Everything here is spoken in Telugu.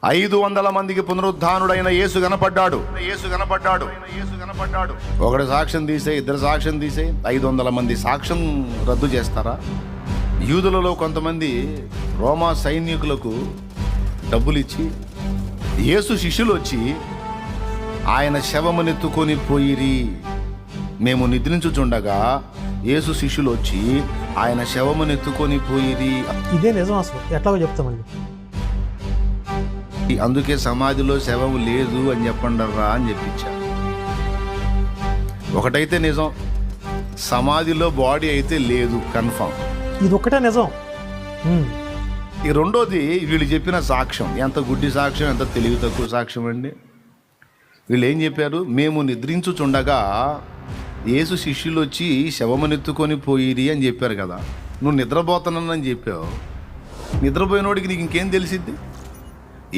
500 మందికి పునరుద్ధానుడైన యేసు కనపడ్డాడు. ఒకటి సాక్ష్యం తీసే, ఇద్దరు సాక్ష్యం తీసే 500 మంది సాక్ష్యం రద్దు చేస్తారా? యూదులలో కొంతమంది రోమా సైనికులకు డబ్బులు ఇచ్చి యేసు శిష్యులు వచ్చి ఆయన శవమునెత్తుకొని పోయిరి. మేము నిద్రించుచుండగా యేసు శిష్యులు వచ్చి ఆయన శవమునెత్తుకొని పోయిరి. ఇదే నిజం, అసలు ఎట్లాగో చెప్తామండి. అందుకే సమాధిలో శవం లేదు అని చెప్పండర్రా అని చెప్పించా. ఒకటైతే నిజం, సమాధిలో బాడీ అయితే లేదు, కన్ఫర్మ్. ఇది ఒక్కటే నిజం. ఈ రెండోది వీళ్ళు చెప్పిన సాక్ష్యం ఎంత గుడ్డి సాక్ష్యం, ఎంత తెలివి తక్కువ సాక్ష్యం అండి. వీళ్ళు ఏం చెప్పారు? మేము నిద్రించుచుండగా యేసు శిష్యులు వచ్చి శవమునెత్తుకొని పోయిరి అని చెప్పారు కదా. నువ్వు నిద్రపోతున్నానని చెప్పావు. నిద్రపోయినోడికి నీకు ఇంకేం తెలిసిద్ది?